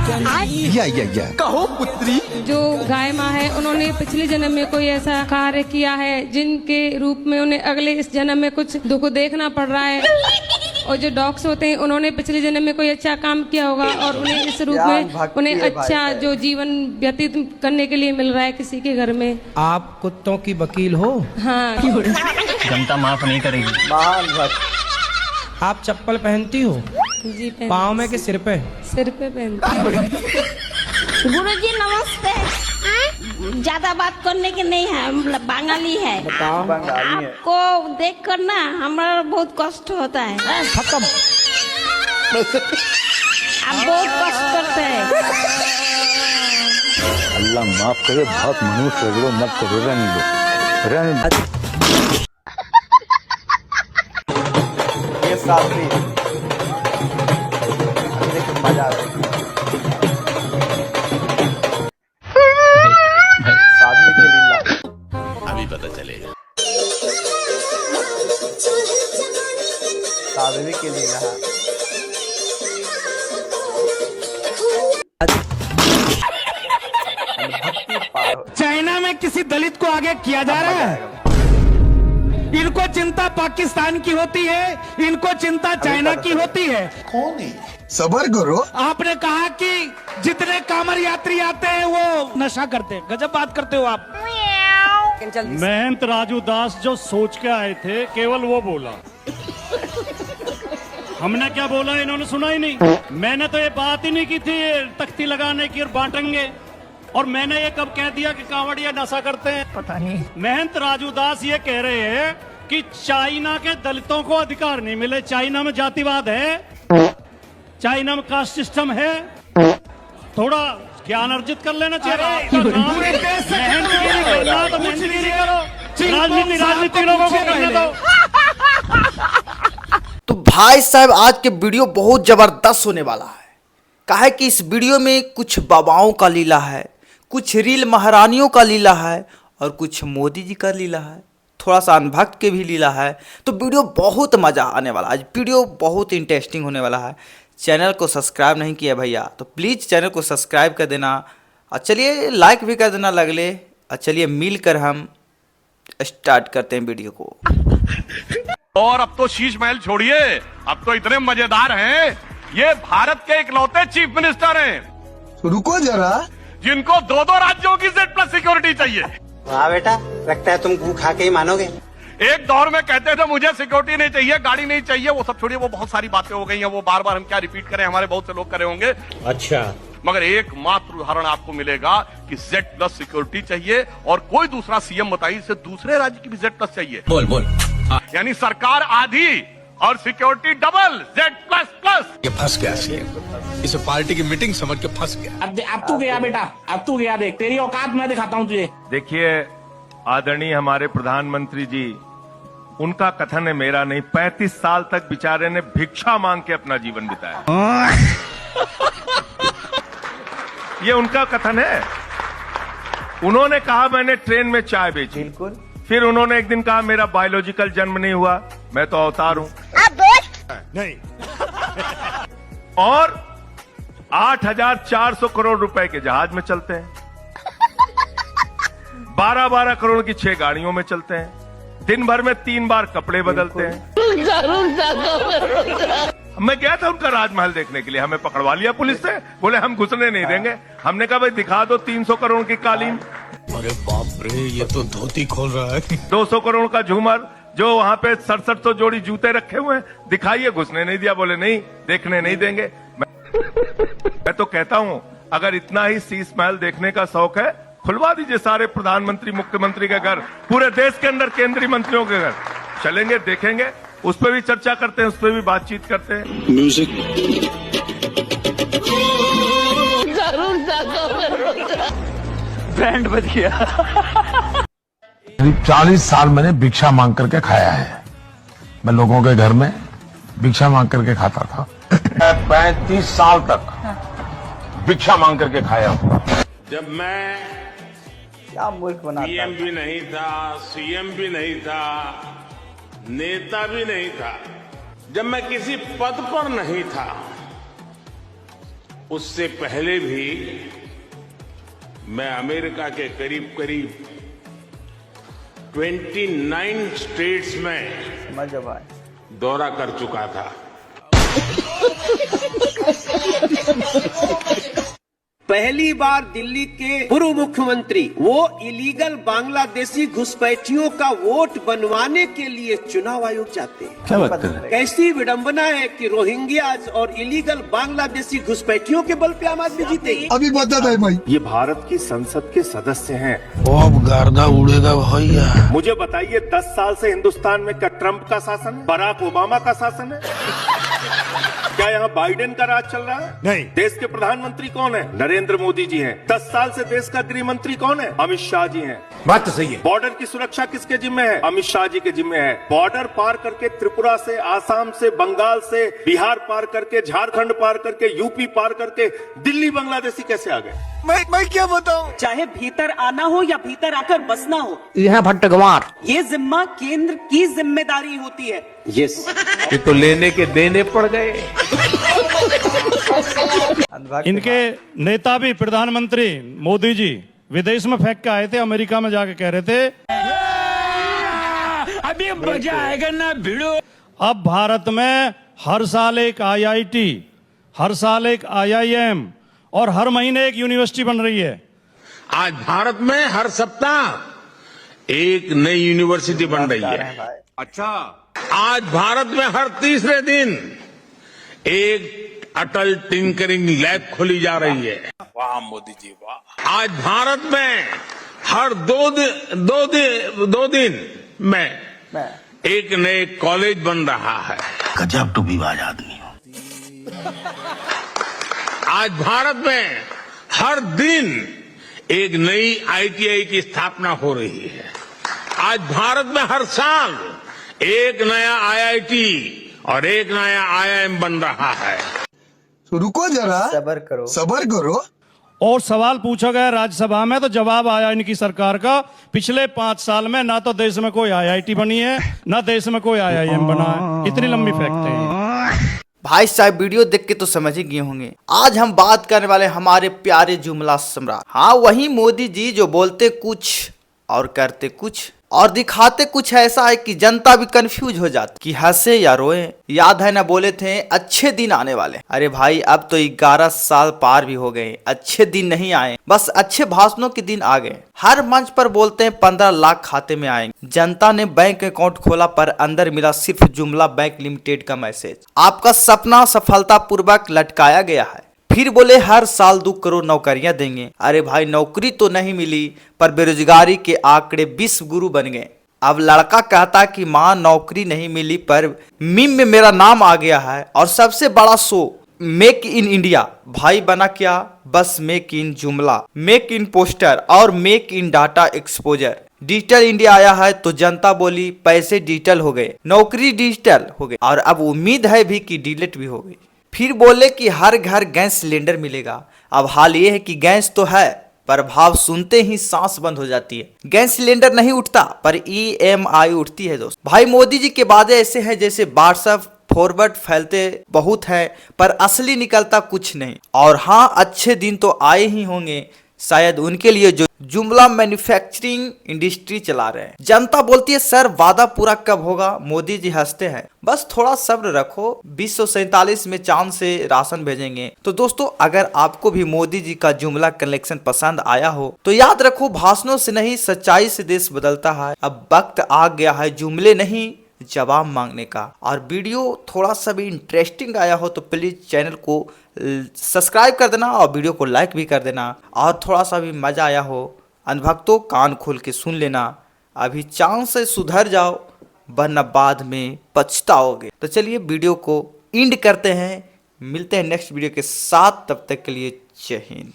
या कहो पुत्री। जो गाय माँ है उन्होंने पिछले जन्म में कोई ऐसा कार्य किया है जिनके रूप में उन्हें अगले इस जन्म में कुछ दुख देखना पड़ रहा है। और जो डॉग्स होते हैं उन्होंने पिछले जन्म में कोई अच्छा काम किया होगा और उन्हें इस रूप में उन्हें अच्छा जो जीवन व्यतीत करने के लिए मिल रहा है किसी के घर में। आप कुत्तों की वकील हो? हाँ। जनता माफ नहीं करेगी। महान भक्त। आप चप्पल पहनती हो? जी पाँव में कि सिर पे? सिर पे पहनती। गुरुजी नमस्ते। ज्यादा बात करने के नहीं है, हम बंगाली है। आपको देख कर ना हमारा बहुत कष्ट होता है। खत्म। आप बहुत कष्ट करते हैं। अल्लाह माफ करे, बहुत मनुष्य हो मत करो, रहने दो। ये साथी मजा आ रहा है। साधवी के लीला अभी पता चलेगा। साधवी के लीला चाइना में किसी दलित को आगे किया जा रहा है। इनको चिंता पाकिस्तान की होती है, इनको चिंता चाइना की होती है। कौन है? सबर करो। आपने कहा कि जितने कांवड़ यात्री आते हैं वो नशा करते हैं। गजब बात करते हो आप। महंत राजू दास जो सोच के आए थे केवल वो बोला। हमने क्या बोला इन्होंने सुना ही नहीं। मैंने तो ये बात ही नहीं की थी तख्ती लगाने की और बांटेंगे। और मैंने ये कब कह दिया कि कांवड़िया नशा करते हैं? पता नहीं। महंत राजू दास ये कह रहे हैं कि चाइना के दलितों को अधिकार नहीं मिले। चाइना में जातिवाद है, चाइना में कास्ट सिस्टम है। थोड़ा ज्ञान अर्जित कर लेना चाहिए। राजनीतिक लोगों को करने दो। तो भाई साहब आज के वीडियो बहुत जबरदस्त होने वाला है। काहे कि इस वीडियो में कुछ बाबाओं का लीला है, कुछ रील महारानियों का लीला है और कुछ मोदी जी का लीला है, थोड़ा सा अनभक्त के भी लीला है। तो वीडियो बहुत मज़ा आने वाला है। आज वीडियो बहुत इंटरेस्टिंग होने वाला है। चैनल को सब्सक्राइब नहीं किया भैया तो प्लीज़ चैनल को सब्सक्राइब कर देना और चलिए लाइक भी कर देना लगले। और चलिए मिलकर हम स्टार्ट करते हैं वीडियो को। और अब तो शीश महल छोड़िए, अब तो इतने मजेदार हैं। ये भारत के इकलौते चीफ मिनिस्टर हैं। रुको जरा, जिनको 2-2 राज्यों की Z+ सिक्योरिटी चाहिए। हाँ बेटा, लगता है तुम गू खा के ही मानोगे। एक दौर में कहते थे मुझे सिक्योरिटी नहीं चाहिए, गाड़ी नहीं चाहिए, वो सब छोड़िए, वो बहुत सारी बातें हो गई हैं। वो बार बार हम क्या रिपीट करें, हमारे बहुत से लोग करे होंगे। अच्छा, मगर एकमात्र उदाहरण आपको मिलेगा कि Z+ सिक्योरिटी चाहिए। और कोई दूसरा सीएम बताइए इसे दूसरे राज्य की भी Z+ चाहिए। बोल यानी सरकार आधी और सिक्योरिटी डबल Z++। ये फंस गया सीएम, इसे पार्टी की मीटिंग समझ के फंस गया। अब तू गया बेटा, अब तू गया। देख तेरी औकात मैं दिखाता हूँ तुझे। देखिए आदरणीय हमारे प्रधानमंत्री जी, उनका कथन है मेरा नहीं। 35 साल तक बेचारे ने भिक्षा मांग के अपना जीवन बिताया। ये उनका कथन है। उन्होंने कहा मैंने ट्रेन में चाय बेची। बिल्कुल। फिर उन्होंने एक दिन कहा मेरा बायोलॉजिकल जन्म नहीं हुआ, मैं तो अवतार हूं। नहीं। और 8,400 करोड़ रुपए के जहाज में चलते हैं, 12-12 करोड़ की 6 गाड़ियों में चलते हैं, दिन भर में 3 बार कपड़े बदलते हैं। मैं गया था उनका राजमहल देखने के लिए, हमें पकड़वा लिया पुलिस से, बोले हम घुसने नहीं देंगे। हमने कहा भाई दिखा दो 300 करोड़ की कालीन। अरे बाप रे, ये तो धोती खोल रहा है। 200 करोड़ का झूमर, जो वहां पे 67 जोड़ी जूते रखे हुए हैं, दिखाइए। घुसने नहीं दिया, बोले नहीं देखने नहीं देंगे। मैं तो कहता हूं अगर इतना ही शीश महल देखने का शौक है, खुलवा दीजिए सारे प्रधानमंत्री मुख्यमंत्री के घर, पूरे देश के अंदर केंद्रीय मंत्रियों के घर। चलेंगे, देखेंगे, उस पर भी चर्चा करते हैं, उस पर भी बातचीत करते हैं। म्यूजिक बैंड बज गया। करीब 40 साल मैंने भिक्षा मांग करके खाया है। मैं लोगों के घर में भिक्षा मांग करके खाता था। 35 साल तक भिक्षा मांग करके खाया हूँ। जब मैं क्या मुल्क बनाता पीएम भी नहीं था, सीएम भी नहीं था, नेता भी नहीं था, जब मैं किसी पद पर नहीं था, उससे पहले भी मैं अमेरिका के करीब करीब 29 स्टेट्स में समझ भाई। दौरा कर चुका था। पहली बार दिल्ली के पूर्व मुख्यमंत्री वो इलीगल बांग्लादेशी घुसपैठियों का वोट बनवाने के लिए चुनाव आयोग जाते हैं। क्या बात कर रहे हैं? कैसी विडंबना है कि रोहिंग्याज और इलीगल बांग्लादेशी घुसपैठियों के बल पे आम आदमी जीतेगी। अभी बता दे भाई। ये भारत की संसद के सदस्य हैं। अब गर्दा उड़ेगा भैया। मुझे बताइए 10 साल से हिंदुस्तान में क्या ट्रंप का शासन है, बराक ओबामा का शासन है? क्या यहाँ बाइडेन का राज चल रहा है? नहीं। देश के प्रधानमंत्री कौन है? नरेंद्र मोदी जी हैं। 10 साल से देश का गृह मंत्री कौन है? अमित शाह जी हैं। बात तो सही है। बॉर्डर की सुरक्षा किसके जिम्मे है? अमित शाह जी के जिम्मे है। बॉर्डर पार करके त्रिपुरा से, आसाम से, बंगाल से, बिहार पार करके, झारखंड पार करके, यूपी पार करके दिल्ली बांग्लादेशी कैसे आ गए? मैं क्या बताऊं? चाहे भीतर आना हो या भीतर आकर बसना हो, यह भट्टगवार ये जिम्मा केंद्र की जिम्मेदारी होती है। यस, ये तो लेने के देने पड़ गए। इनके नेता भी प्रधानमंत्री मोदी जी विदेश में फेंक के आए थे, अमेरिका में जाके कह रहे थे अभी मजा आएगा ना भिड़ो। अब भारत में हर साल एक IIT, हर साल एक IIM और हर महीने एक यूनिवर्सिटी बन रही है। आज भारत में हर सप्ताह एक नई यूनिवर्सिटी बन रही है। अच्छा, आज भारत में हर तीसरे दिन एक अटल टिंकरिंग लैब खोली जा रही है। वाह मोदी जी वाह। आज भारत में हर दो दिन में एक नए कॉलेज बन रहा है। गजब टू विवाद आदमी हो। आज भारत में हर दिन एक नई ITI की स्थापना हो रही है। आज भारत में हर साल एक नया IIT और एक नया IIM बन रहा है। रुको जरा, सबर करो। और सवाल पूछा गया राज्यसभा में तो जवाब आया इनकी सरकार का, पिछले 5 साल में ना तो देश में कोई IIT बनी है, ना देश में कोई IIM बना है। इतनी लंबी फेंकते हैं। भाई साहब वीडियो देख के तो समझ ही गए होंगे। आज हम बात करने वाले हमारे प्यारे जुमला सम्राट, हाँ वही मोदी जी जो बोलते कुछ और करते कुछ और दिखाते कुछ ऐसा है कि जनता भी कंफ्यूज हो जाती कि हंसे या रोए। याद है ना बोले थे अच्छे दिन आने वाले। अरे भाई अब तो 11 साल पार भी हो गए, अच्छे दिन नहीं आए, बस अच्छे भाषणों के दिन आ गए। हर मंच पर बोलते हैं 15 लाख खाते में आएंगे। जनता ने बैंक अकाउंट खोला पर अंदर मिला सिर्फ जुमला बैंक लिमिटेड का मैसेज। आपका सपना सफलतापूर्वक लटकाया गया है। फिर बोले हर साल 2 करोड़ नौकरियां देंगे। अरे भाई नौकरी तो नहीं मिली पर बेरोजगारी के आंकड़े विश्व गुरु बन गए। अब लड़का कहता कि माँ नौकरी नहीं मिली पर मीम में मेरा नाम आ गया है। और सबसे बड़ा शो मेक इन इंडिया, भाई बना क्या? बस मेक इन जुमला, मेक इन पोस्टर और make in data exposure. Digital India आया है तो जनता बोली पैसे डिजिटल हो गए, नौकरी डिजिटल हो गई और अब उम्मीद है भी कि डिलीट भी हो गई। फिर बोले कि हर घर गैस सिलेंडर मिलेगा। अब हाल ये है कि गैस तो है पर भाव सुनते ही सांस बंद हो जाती है। गैस सिलेंडर नहीं उठता पर EMI उठती है दोस्त। भाई मोदी जी के वादे ऐसे हैं जैसे व्हाट्सएप फॉरवर्ड फैलते बहुत है पर असली निकलता कुछ नहीं। और हाँ अच्छे दिन तो आए ही होंगे शायद उनके लिए जो जुमला मैन्युफैक्चरिंग इंडस्ट्री चला रहे हैं। जनता बोलती है सर वादा पूरा कब होगा? मोदी जी हंसते हैं बस थोड़ा सब्र रखो, 2047 में चांद से राशन भेजेंगे। तो दोस्तों अगर आपको भी मोदी जी का जुमला कलेक्शन पसंद आया हो तो याद रखो भाषणों से नहीं सच्चाई से देश बदलता है। अब वक्त आ गया है जुमले नहीं जवाब मांगने का। और वीडियो थोड़ा सा भी इंटरेस्टिंग आया हो तो प्लीज चैनल को सब्सक्राइब कर देना और वीडियो को लाइक भी कर देना। और थोड़ा सा भी मजा आया हो अनभक्तों कान खोल के सुन लेना। अभी चांस से सुधर जाओ वरना बाद में पछताओगे। तो चलिए वीडियो को एंड करते हैं, मिलते हैं नेक्स्ट वीडियो के साथ, तब तक के लिए जय हिंद।